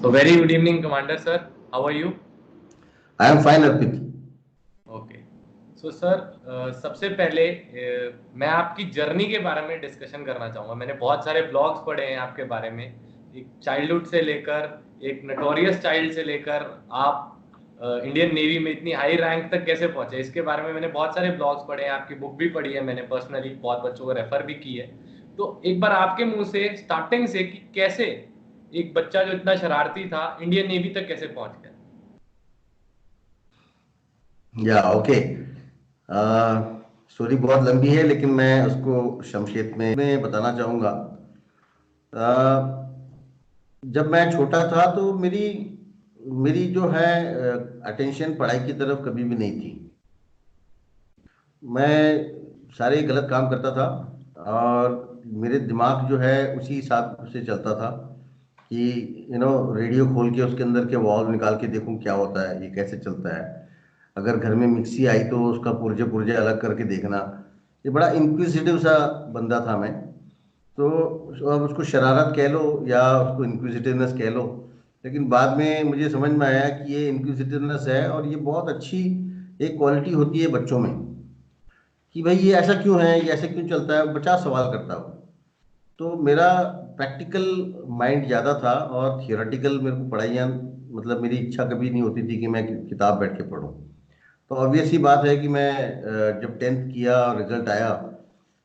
So very good evening, Commander sir. How are you? I am fine, Arpit. Okay so sir सबसे पहले मैं आपकी journey के बारे में डिस्कशन करना चाहूँगा। मैंने बहुत सारे ब्लॉग्स पढ़े हैं आपके बारे में, एक चाइल्डहुड से लेकर एक नटोरियस चाइल्ड से लेकर आप इंडियन नेवी में इतनी हाई रैंक तक कैसे पहुंचे, इसके बारे में मैंने बहुत सारे ब्लॉग्स पढ़े हैं। आपकी बुक भी पढ़ी है मैंने पर्सनली, बहुत बच्चों को रेफर भी की है। तो एक बार आपके मुंह से स्टार्टिंग से कि कैसे एक बच्चा जो इतना शरारती था इंडियन नेवी तक कैसे पहुंच गया। या ओके। स्टोरी बहुत लंबी है लेकिन मैं उसको संक्षेप में बताना चाहूँगा। जब मैं छोटा था तो मेरी मेरी जो है अटेंशन पढ़ाई की तरफ कभी भी नहीं थी। मैं सारे गलत काम करता था और मेरे दिमाग जो है उसी हिसाब से चलता था कि रेडियो खोल के उसके अंदर के वॉल्व निकाल के देखूं क्या होता है, ये कैसे चलता है। अगर घर में मिक्सी आई तो उसका पुर्जे पुर्जे अलग करके देखना। ये बड़ा इंक्विजिटिव सा बंदा था मैं। तो अब उसको शरारत कह लो या उसको इंक्विजिटिवनेस कह लो, लेकिन बाद में मुझे समझ में आया कि ये इंक्विजिटिवनेस है और ये बहुत अच्छी एक क्वालिटी होती है बच्चों में, कि भाई ये ऐसा क्यों है, ये ऐसे क्यों चलता है, बच्चा सवाल करता हो। तो मेरा प्रैक्टिकल माइंड ज़्यादा था और थियोरेटिकल मेरे को पढ़ाइयाँ, मतलब मेरी इच्छा कभी नहीं होती थी कि मैं किताब बैठ के पढूं। तो ऑब्वियस ही बात है कि मैं जब टेंथ किया और रिजल्ट आया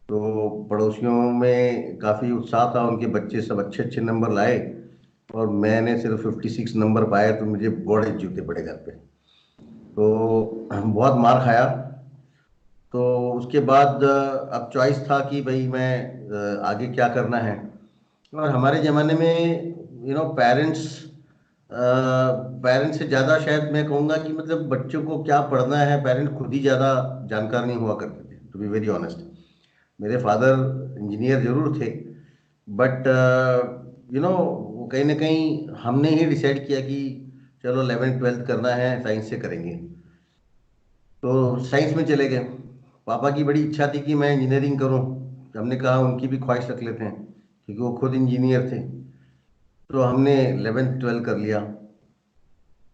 तो पड़ोसियों में काफ़ी उत्साह था, उनके बच्चे सब अच्छे अच्छे नंबर लाए और मैंने सिर्फ 56 नंबर पाए, तो मुझे बड़े जूते पड़े घर पे। तो बहुत मार खाया। तो उसके बाद अब चॉइस था कि भाई मैं आगे क्या करना है। और हमारे ज़माने में पेरेंट्स पेरेंट्स से ज़्यादा शायद मैं कहूँगा कि मतलब बच्चों को क्या पढ़ना है पेरेंट्स खुद ही ज़्यादा जानकार नहीं हुआ करते थे, टू बी वेरी ऑनेस्ट। मेरे फादर इंजीनियर जरूर थे, बट वो कहीं ना कहीं हमने ही डिसाइड किया कि चलो 11th 12th करना है, साइंस से करेंगे, तो साइंस में चले गए। पापा की बड़ी इच्छा थी कि मैं इंजीनियरिंग करूं। हमने कहा उनकी भी ख्वाहिश रख लेते हैं क्योंकि वो खुद इंजीनियर थे। तो हमने 11th 12th कर लिया,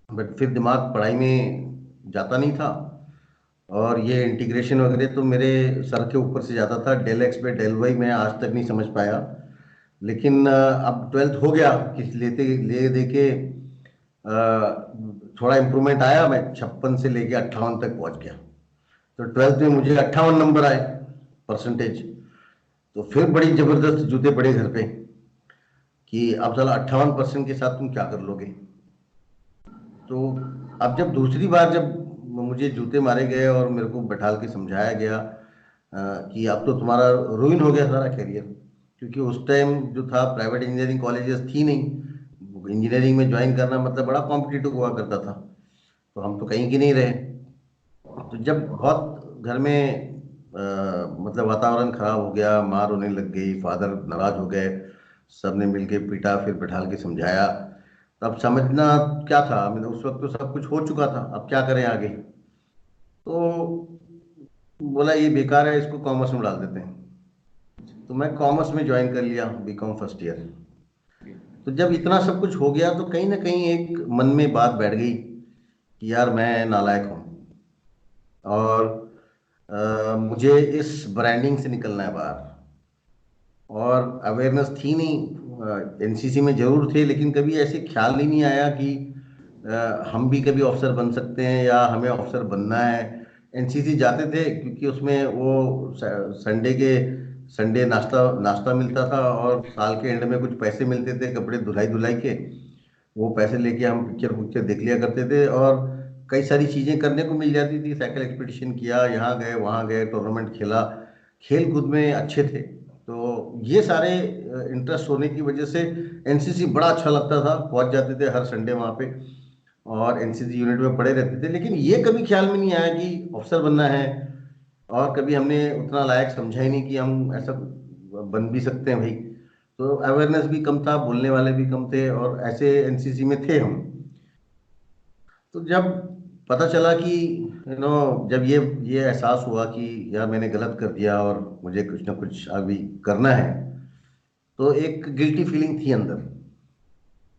बट फिर दिमाग पढ़ाई में जाता नहीं था। और ये इंटीग्रेशन वगैरह तो मेरे सर के ऊपर से जाता था, डेल एक्स पे डेल वाई मैं आज तक नहीं समझ पाया। लेकिन अब 12th हो गया, किस लेते ले दे के थोड़ा इम्प्रूवमेंट आया, मैं 56 से लेके 58 तक पहुंच गया। तो 12th में मुझे 58 नंबर आए, परसेंटेज। तो फिर बड़ी जबरदस्त जूते पड़े घर पे कि अब साला 58% के साथ तुम क्या कर लोगे। तो अब जब दूसरी बार जब मुझे जूते मारे गए और मेरे को बैठाल के समझाया गया कि अब तो तुम्हारा रुइन हो गया सारा करियर, क्योंकि उस टाइम जो था प्राइवेट इंजीनियरिंग कॉलेजेस थी नहीं, इंजीनियरिंग में ज्वाइन करना मतलब बड़ा कॉम्पिटिटिव हुआ करता था। तो हम तो कहीं के नहीं रहे। तो जब बहुत घर में मतलब वातावरण खराब हो गया, मार होने लग गई, फादर नाराज हो गए, सब ने मिलके पीटा, फिर बैठाल के समझाया। तब समझना क्या था, मतलब उस वक्त तो सब कुछ हो चुका था, अब क्या करें आगे। तो बोला ये बेकार है, इसको कॉमर्स में डाल देते हैं। तो मैं कॉमर्स में ज्वाइन कर लिया, बीकॉम फर्स्ट ईयर। तो जब इतना सब कुछ हो गया तो कहीं ना कहीं एक मन में बात बैठ गई कि यार मैं नालायक हूँ और मुझे इस ब्रांडिंग से निकलना है बाहर। और अवेयरनेस थी नहीं, एनसीसी में जरूर थे लेकिन कभी ऐसे ख्याल ही नहीं आया कि हम भी कभी ऑफिसर बन सकते हैं या हमें ऑफिसर बनना है। एनसीसी जाते थे क्योंकि उसमें वो संडे के संडे नाश्ता नाश्ता मिलता था और साल के एंड में कुछ पैसे मिलते थे कपड़े धुलाई धुलाई के। वो पैसे लेके हम पिक्चर पिक्चर देख लिया करते थे और कई सारी चीज़ें करने को मिल जाती थी। साइकिल एक्सपीडिशन किया, यहाँ गए वहाँ गए, टूर्नामेंट खेला, खेल कूद में अच्छे थे। तो ये सारे इंटरेस्ट होने की वजह से एनसीसी बड़ा अच्छा लगता था, पहुंच जाते थे हर संडे वहाँ पे और एनसीसी यूनिट में पड़े रहते थे। लेकिन ये कभी ख्याल में नहीं आया कि ऑफिसर बनना है, और कभी हमने उतना लायक समझा ही नहीं कि हम ऐसा बन भी सकते हैं भाई। तो अवेयरनेस भी कम था, बोलने वाले भी कम थे और ऐसे एनसीसी में थे हम। तो जब पता चला कि जब ये एहसास हुआ कि यार मैंने गलत कर दिया और मुझे कुछ ना कुछ अभी करना है, तो एक गिल्टी फीलिंग थी अंदर।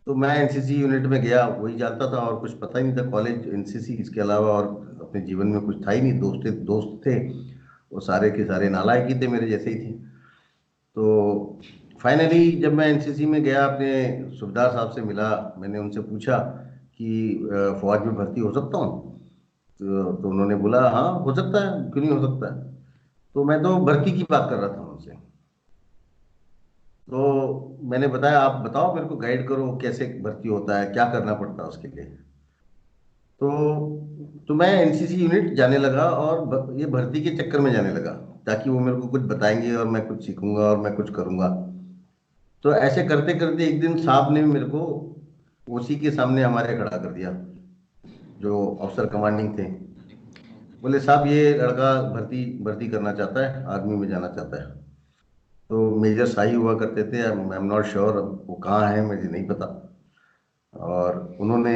तो मैं एनसीसी यूनिट में गया, वही जानता था और कुछ पता ही नहीं था। कॉलेज, एनसीसी, इसके अलावा और अपने जीवन में कुछ था ही नहीं। दोस्त थे वो सारे के सारे नालायक ही थे, मेरे जैसे ही थे। तो फाइनली जब मैं एनसीसी में गया, अपने सुबेदार साहब से मिला, मैंने उनसे पूछा कि फौज में भर्ती हो सकता हूँ? तो उन्होंने बोला हाँ हो सकता है, क्यों नहीं हो सकता है। तो मैं तो भर्ती की बात कर रहा था उनसे। तो मैंने बताया आप बताओ, मेरे को गाइड करो, कैसे भर्ती होता है, क्या करना पड़ता है उसके लिए। तो मैं एनसीसी यूनिट जाने लगा और ये भर्ती के चक्कर में जाने लगा, ताकि वो मेरे को कुछ बताएंगे और मैं कुछ सीखूंगा और मैं कुछ करूंगा। तो ऐसे करते करते एक दिन साहब ने मेरे को उसी के सामने हमारे खड़ा कर दिया, जो अफसर कमांडिंग थे। बोले साहब ये लड़का भर्ती भर्ती करना चाहता है, आर्मी में जाना चाहता है। तो मेजर शाही हुआ करते थे, आई एम नॉट श्योर वो कहाँ है, मुझे नहीं पता। और उन्होंने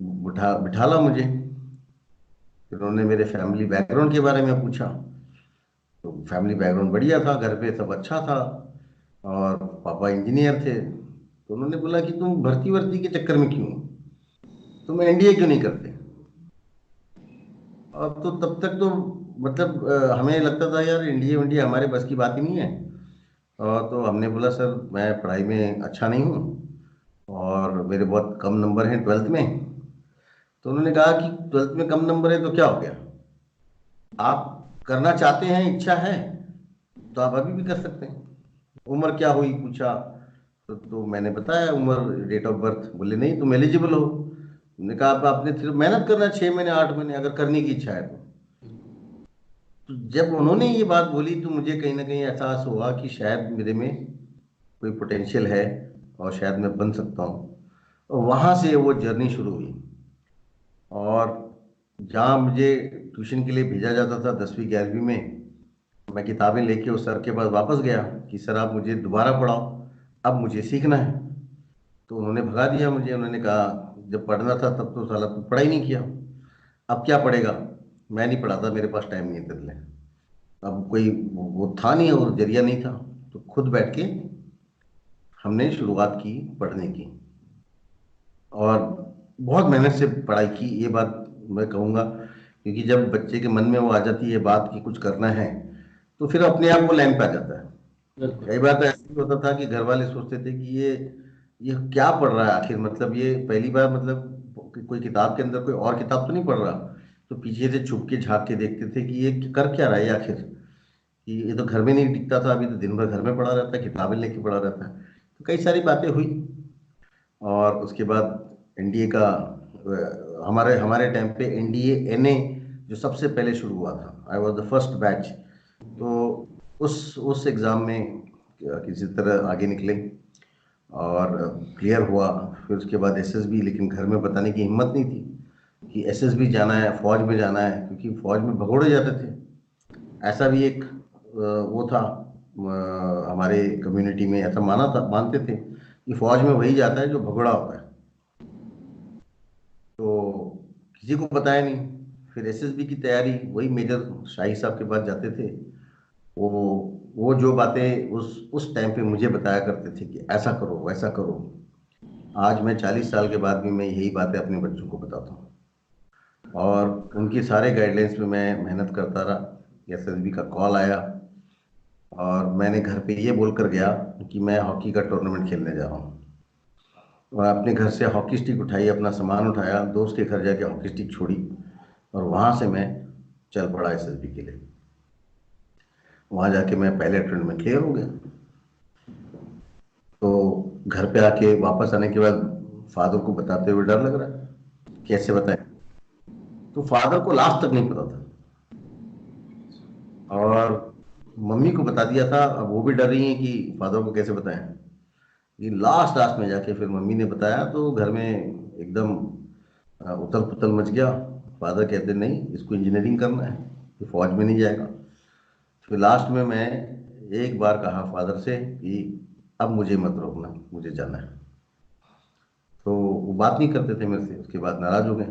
बिठाला मुझे। फिर उन्होंने मेरे फैमिली बैकग्राउंड के बारे में पूछा। तो फैमिली बैकग्राउंड बढ़िया था, घर पे सब अच्छा था, और पापा इंजीनियर थे। तो उन्होंने बोला कि तुम भर्ती वर्ती के चक्कर में क्यों, तुम एनडीए क्यों नहीं करते? और तो तब तक तो मतलब हमें लगता था यार एनडीए वनडीए हमारे बस की बात ही नहीं है। और तो हमने बोला सर मैं पढ़ाई में अच्छा नहीं हूँ और मेरे बहुत कम नंबर हैं ट्वेल्थ में। तो उन्होंने कहा कि ट्वेल्थ में कम नंबर है तो क्या हो गया, आप करना चाहते हैं, इच्छा है, तो आप अभी भी कर सकते हैं। उम्र क्या हुई पूछा। तो मैंने बताया उम्र, डेट ऑफ बर्थ। बोले नहीं तुम एलिजिबल हो। हमने कहा आप आपने सिर्फ मेहनत करना है 6 महीने 8 महीने, अगर करने की इच्छा है तो जब उन्होंने ये बात बोली तो मुझे कहीं ना कहीं एहसास हुआ कि शायद मेरे में कोई पोटेंशियल है और शायद मैं बन सकता हूँ। और वहां से वो जर्नी शुरू हुई। और जहाँ मुझे ट्यूशन के लिए भेजा जाता था 10वीं 11वीं में, मैं किताबें लेके उस सर के पास वापस गया कि सर आप मुझे दोबारा पढ़ाओ, अब मुझे सीखना है। तो उन्होंने भगा दिया मुझे। उन्होंने कहा जब पढ़ना था तब तो साला तू पढ़ाई नहीं किया, अब क्या पढ़ेगा? मैं नहीं पढ़ाता, मेरे पास टाइम नहीं है तेरे लिए। अब कोई वो था नहीं और जरिया नहीं था। तो खुद बैठ के हमने शुरुआत की पढ़ने की, और बहुत मेहनत से पढ़ाई की, ये बात मैं कहूँगा। क्योंकि जब बच्चे के मन में वो आ जाती है बात कि कुछ करना है, तो फिर अपने आप वो लाइन पे आ जाता है। बिल्कुल। कई बार तो ऐसा भी होता था कि घर वाले सोचते थे कि ये क्या पढ़ रहा है आखिर, मतलब ये पहली बार, मतलब कोई किताब के अंदर कोई और किताब तो नहीं पढ़ रहा। तो पीछे से छुप के झांक के देखते थे कि ये कर क्या रहा है ये आखिर, कि ये तो घर में नहीं टिकता था, अभी तो दिन भर घर में पड़ा रहता है, किताबें लेके पड़ा रहता है। तो कई सारी बातें हुई। और उसके बाद एनडीए का हमारे हमारे टाइम पे एनडीए एनए जो सबसे पहले शुरू हुआ था, I was the first batch. तो उस एग्ज़ाम में किसी तरह आगे निकले और क्लियर हुआ। फिर उसके बाद एसएसबी, लेकिन घर में बताने की हिम्मत नहीं थी कि एसएसबी जाना है, फौज में जाना है, क्योंकि फौज में भगोड़े जाते थे। ऐसा भी एक वो था, हमारे कम्युनिटी में ऐसा मानते थे कि फौज में वही जाता है जो भगोड़ा होता है। तो किसी को बताया नहीं। फिर एसएसबी की तैयारी, वही मेजर शाही साहब के पास जाते थे। वो वो जो बातें उस टाइम पे मुझे बताया करते थे कि ऐसा करो वैसा करो, आज मैं 40 साल के बाद भी मैं यही बातें अपने बच्चों को बताता हूँ। और उनकी सारे गाइडलाइंस में मैं मेहनत करता रहा। एसएसबी का कॉल आया और मैंने घर पे ये बोलकर गया कि मैं हॉकी का टूर्नामेंट खेलने जा रहा हूँ। और अपने घर से हॉकी स्टिक उठाई, अपना सामान उठाया, दोस्त के घर जाके हॉकी स्टिक छोड़ी, और वहां से मैं चल पड़ा एसएसबी के लिए। वहां जाके मैं पहले अटेम्प्ट में क्लियर हो गया। तो घर पे आके वापस आने के बाद फादर को बताते हुए डर लग रहा है, कैसे बताएं। तो फादर को लास्ट तक नहीं पता था, और मम्मी को बता दिया था। अब वो भी डर रही है कि फादर को कैसे बताएं। ये लास्ट लास्ट में जाके फिर मम्मी ने बताया तो घर में एकदम उथल पुथल मच गया। फादर कहते नहीं इसको इंजीनियरिंग करना है, ये फौज में नहीं जाएगा। फिर लास्ट में मैं एक बार कहा फादर से कि अब मुझे मत रोकना, मुझे जाना है। तो वो बात नहीं करते थे मेरे से, उसके बाद नाराज हो गए।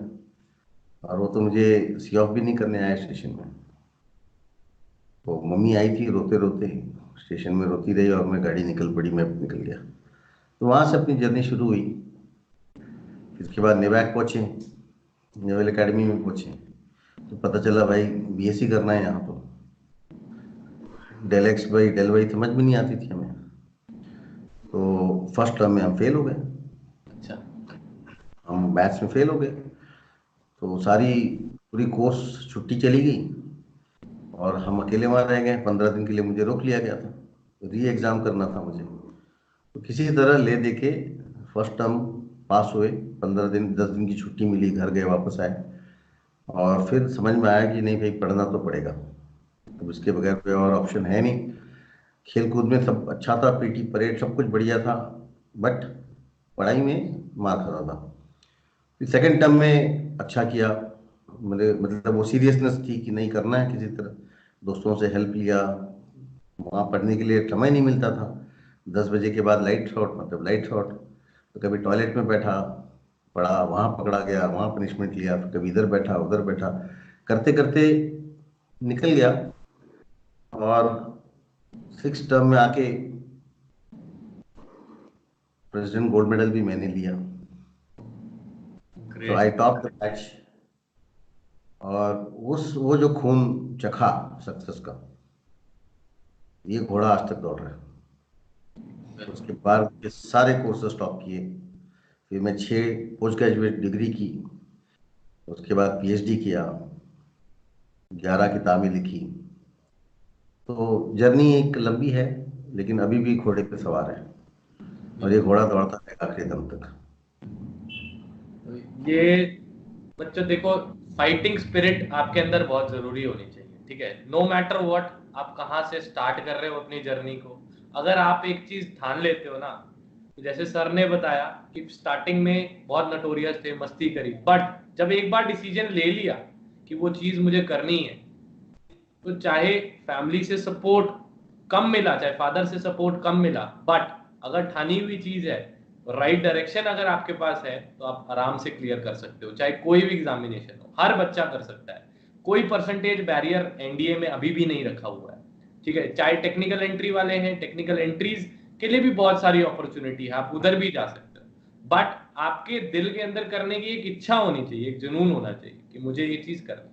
और वो तो मुझे सी ऑफ भी नहीं करने आया स्टेशन में। तो मम्मी आई थी रोते रोते, स्टेशन में रोती रही और मैं गाड़ी निकल पड़ी, मैं निकल गया। तो वहां से अपनी जर्नी शुरू हुई। इसके बाद नेवैक पहुंचे, नेवल एकेडमी में पहुंचे, तो पता चला भाई बीएससी करना है यहाँ तो। डेल वाई समझ में नहीं आती थी हमें, तो फर्स्ट टर्म में हम फेल हो गए। अच्छा। हम मैथ्स में फेल हो गए, तो सारी पूरी कोर्स छुट्टी चली गई और हम अकेले वहाँ रह गए। 15 दिन के लिए मुझे रोक लिया गया था, री एग्ज़ाम करना था मुझे। तो किसी तरह ले दे के फर्स्ट टर्म पास हुए। 15 दिन 10 दिन की छुट्टी मिली, घर गए, वापस आए, और फिर समझ में आया कि नहीं भाई पढ़ना तो पड़ेगा, अब इसके बगैर कोई और ऑप्शन है नहीं। खेल कूद में सब अच्छा था, पीटी परेड सब कुछ बढ़िया था, बट पढ़ाई में मार खाता था। फिर सेकेंड टर्म में अच्छा किया, मेरे मतलब वो सीरियसनेस थी कि नहीं करना है किसी तरह। दोस्तों से हेल्प लिया, वहाँ पढ़ने के लिए समय नहीं मिलता था। 10 बजे के बाद लाइट शॉट, मतलब लाइट शॉट, तो कभी टॉयलेट में बैठा पढ़ा, वहाँ पकड़ा गया, वहाँ पनिशमेंट लिया, फिर कभी इधर बैठा उधर बैठा, करते करते निकल गया। और 6 टर्म में आके प्रेसिडेंट गोल्ड मेडल भी मैंने लिया। तो I great. Top the batch. और उस वो जो खून चखा सक्सेस का, ये घोड़ा आज तक दौड़ रहा है। उसके बाद ये सारे कोर्सेज स्टॉप किए, फिर मैं 6 पोस्ट ग्रेजुएट डिग्री की, उसके बाद पीएचडी किया, 11 किताबें लिखी। तो जर्नी एक लंबी है, लेकिन अभी भी घोड़े पे सवार है, और ये बिल्कुल। घोड़ा दौड़ता है आखिरी दम तक। ये बच्चों देखो, फाइटिंग स्पिरिट आपके अंदर बहुत जरूरी होनी चाहिए, ठीक है। नो मैटर व्हाट आप कहाँ से स्टार्ट कर रहे हो अपनी जर्नी को, अगर आप एक चीज ठान लेते हो ना, तो जैसे सर ने बताया कि स्टार्टिंग में बहुत नटोरियस थे, मस्ती करी, बट जब एक बार डिसीजन ले लिया कि वो चीज मुझे करनी है, तो चाहे फैमिली से सपोर्ट कम मिला, चाहे फादर से सपोर्ट कम मिला, बट अगर ठानी हुई चीज है, राइट डायरेक्शन अगर आपके पास है, तो आप आराम से क्लियर कर सकते हो, चाहे कोई भी एग्जामिनेशन हो, हर बच्चा कर सकता है। कोई परसेंटेज बैरियर एनडीए में अभी भी नहीं रखा हुआ है, ठीक है। चाहे टेक्निकल एंट्री वाले हैं, टेक्निकल एंट्रीज के लिए भी बहुत सारी अपॉर्चुनिटी है, आप उधर भी जा सकते हो, बट आपके दिल के अंदर करने की एक इच्छा होनी चाहिए, एक जुनून होना चाहिए कि मुझे ये चीज करनी है।